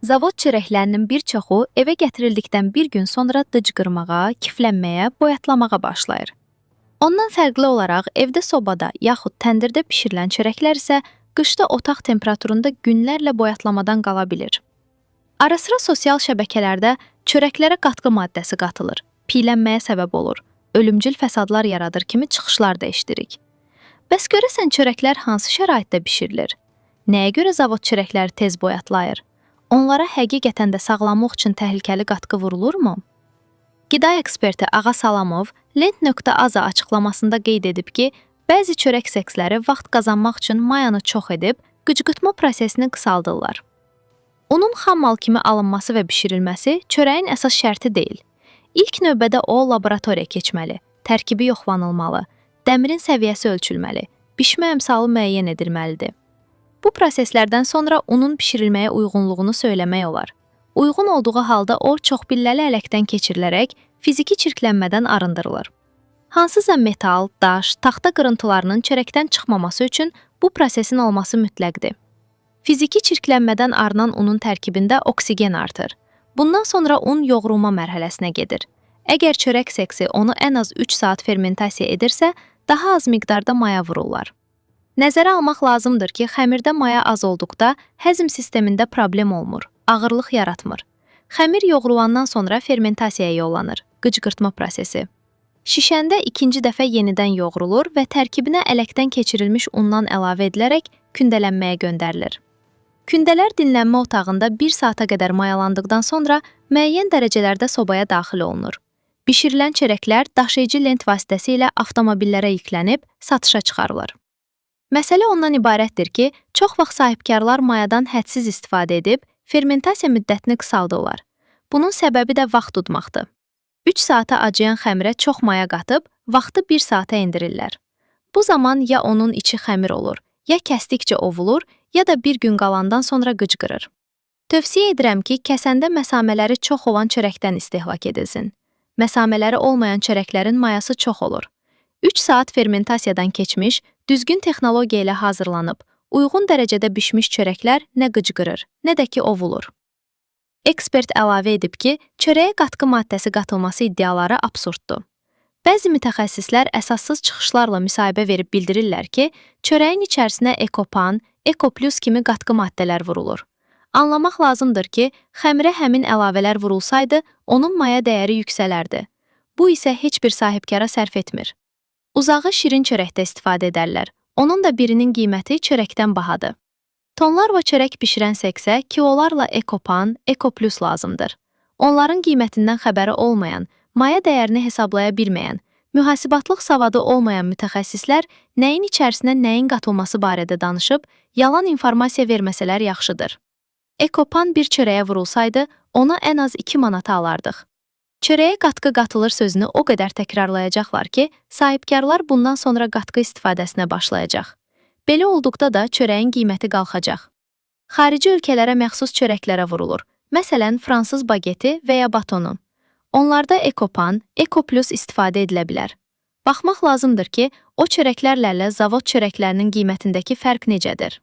Zavod çörəklərinin bir çoxu evə gətirildikdən bir gün sonra dıcqırmağa, kiflənməyə, boyatlamağa başlayır. Ondan fərqli olaraq evdə sobada yaxud təndirdə bişirilən çörəklər isə qışda otaq temperaturunda günlərlə boyatlamadan qala bilir. Ara-sıra sosial şəbəkələrdə çörəklərə qatqı maddəsi qatılır, piylənməyə səbəb olur, ölümcül fəsadlar yaradır kimi çıxışlar da eşidirik. Bəs görəsən çörəklər hansı şəraitdə bişirilir? Nəyə görə zavod çörəkləri tez boyatlayır? Onlara həqiqətən də sağlamlıq üçün təhlükəli qatqı vurulurmu? Qida eksperti Ağa Salamov Lent.az açıqlamasında qeyd edib ki, bəzi çörək seksləri vaxt qazanmaq üçün mayanı çox edib, qıcqıtma prosesini qısaldırlar. Unun xammal kimi alınması və bişirilməsi çörəyin əsas şərti deyil. İlk növbədə o laboratoriya keçməli, tərkibi yoxlanılmalı, dəmirin səviyyəsi ölçülməli, bişmə əmsalı müəyyən edilməlidir. Bu proseslərdən sonra unun bişirilməyə uyğunluğunu söyləmək olar. Uyğun olduğu halda o çoxbilləli ələkdən keçirilərək fiziki çirklənmədən arındırılır. Hansısa metal, daş, taxta qırıntılarının çörəkdən çıxmaması üçün bu prosesin olması mütləqdir. Fiziki çirklənmədən arınan unun tərkibində oksigen artır. Bundan sonra un yoğrulma mərhələsinə gedir. Əgər çörək seksi onu ən az 3 saat fermentasiya edirsə, daha az miqdarda maya vururlar. Nəzərə almaq lazımdır ki, xəmirdə maya az olduqda həzm sistemində problem olmur, ağırlıq yaratmır. Xəmir yoğrulandan sonra fermentasiyaya yollanır, qıcqırtma prosesi. Şişəndə ikinci dəfə yenidən yoğrulur və tərkibinə ələkdən keçirilmiş undan əlavə edilərək kündələnməyə göndərilir. Kündələr dinlənmə otağında 1 saata qədər mayalandıqdan sonra müəyyən dərəcələrdə sobaya daxil olunur. Bişirilən çörəklər daşıyıcı lent vasitəsilə avtomobillərə yüklənib satışa çıxarılır. Məsələ ondan ibarətdir ki, çox vaxt sahibkarlar mayadan hədsiz istifadə edib, fermentasiya müddətini qısaldırlar. Bunun səbəbi də vaxt tutmaqdır. 3 saata acıyan xəmirə çox maya qatıb, vaxtı 1 saata endirirlər. Bu zaman ya onun içi xəmir olur, ya kəsdikcə ovulur, ya da bir gün qalandan sonra qıcqırır. Tövsiyə edirəm ki, kəsəndə məsamələri çox olan çörəkdən istehlak edilsin. Məsamələri olmayan çörəklərin mayası çox olur. 3 saat fermentasiyadan keçmiş, düzgün texnologiya ilə hazırlanıb, uyğun dərəcədə bişmiş çörəklər nə qıcqırır, nə də ki ovulur. Ekspert əlavə edib ki, çörəyə qatqı maddəsi qatılması iddiaları absurddur. Bəzi mütəxəssislər əsassız çıxışlarla müsahibə verib bildirirlər ki, çörəyin içərisinə ekopan, ekoplus kimi qatqı maddələr vurulur. Anlamaq lazımdır ki, xəmirə həmin əlavələr vurulsaydı, onun maya dəyəri yüksələrdi. Bu isə heç bir sahibkara sərf etmir. Uzağı şirin çörəkdə istifadə edərlər. Onun da birinin qiyməti çörəkdən bahadır. Tonlarla çörək bişirən seksə kilolarla ekopan, ekoplus lazımdır. Onların qiymətindən xəbəri olmayan, maya dəyərini hesablaya bilməyən, mühasibatlıq savadı olmayan mütəxəssislər nəyin içərisinə nəyin qatılması barədə danışıb, yalan informasiya verməsələr yaxşıdır. Ekopan bir çörəyə vurulsaydı, ona ən az 2 manata alardıq. Çörəyə qatqı qatılır sözünü o qədər təkrarlayacaqlar ki, sahibkarlar bundan sonra qatqı istifadəsinə başlayacaq. Belə olduqda da çörəyin qiyməti qalxacaq. Xarici ölkələrə məxsus çörəklərə vurulur. Məsələn, fransız bageti və ya batonu. Onlarda ekopan, ekoplus istifadə edilə bilər. Baxmaq lazımdır ki, o çörəklərlə zavod çörəklərinin qiymətindəki fərq necədir?